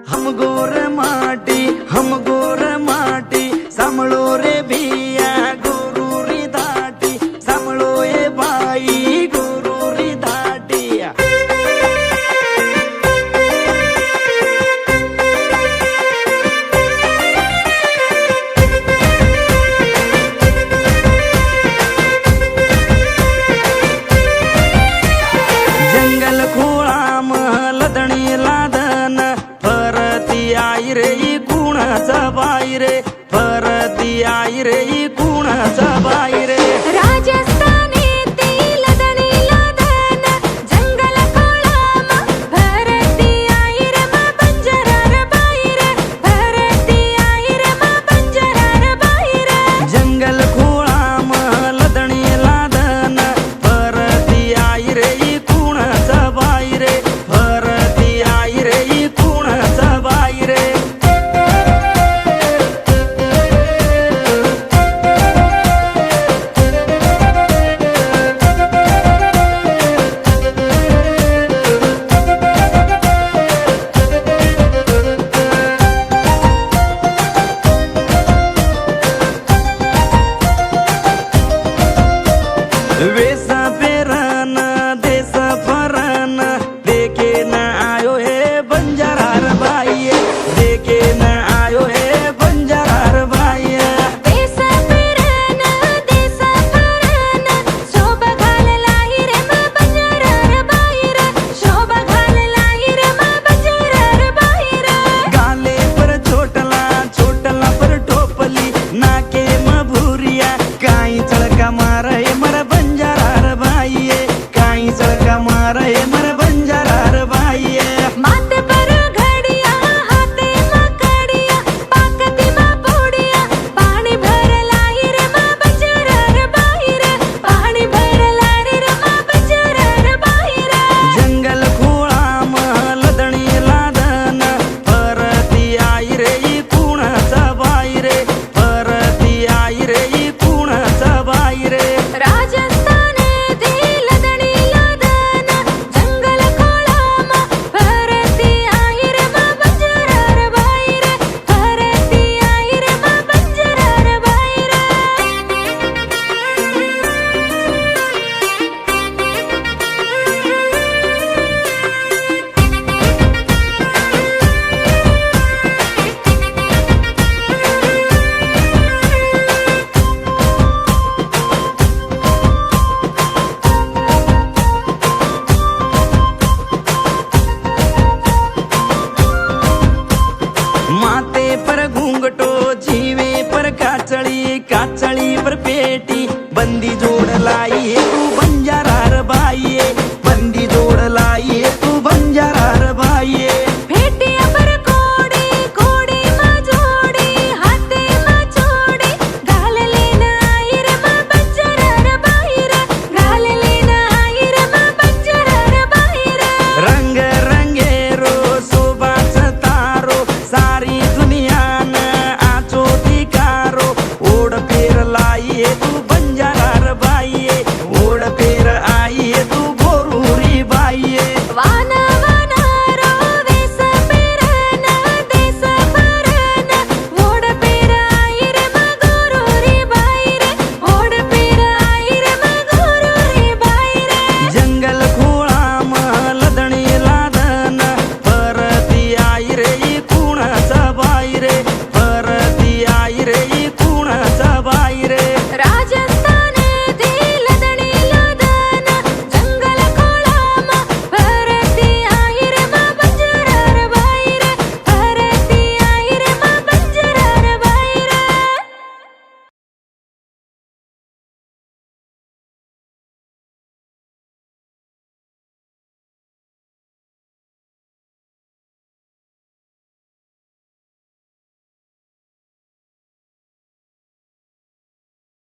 हम गोर माटी सांभळो रे भिया गुरु री धाटी सांभळो ए बाई गुरु री धाटी जंगल खोळा लदणी लादन परती आई रे कुणाचा बाई रे परती आई रे कुणाचा बाई रे राजस्थानी ती लदणी लादन जंगल खोळाम भरती आई रे मा बंजरार बाई रे भरती आई रे मा बंजरार बाई रे जंगल खोळा लदणी लादन परती आई रे कुणाचा बाई रे परती आई रे कुणाचा बाई रे वेसा पेरन देश फरन देखे न आयो है बंजारार बाई देखे न आयो है बंजारार बाई देश फिरन देश फरन शोभा घाललाई रे मा बंजरार बाई रे शोभा घाललाई रे मा बंजरार बाई रे गाले पर छोटला छोटला पर टोपली नाके म भूरिया काई चळका मारे मर बंजारार बाई काई चळका मारे मर बंजारार बाई माथे पर घडिया हाथे मा कडिया पाकती मा पोडिया पाणी भरलाई रे मा बंजरार बाई रे पाणी भरलाई रे मा बंजरार बाई रे जंगल खोळा लदणी लादन परती आई रे कुणाचा बाई रे परती आई रे कुणाचा बाई रे राजस्थाने ती लदणी लादन जंगल खोळाम भरती आई रे मा बंजरार बाई रे भरती आई रे मा बंजरार बाई रे माथे पर घूंघटो जीवे पर काचड़ी काचड़ी पर पेटी बंदी जो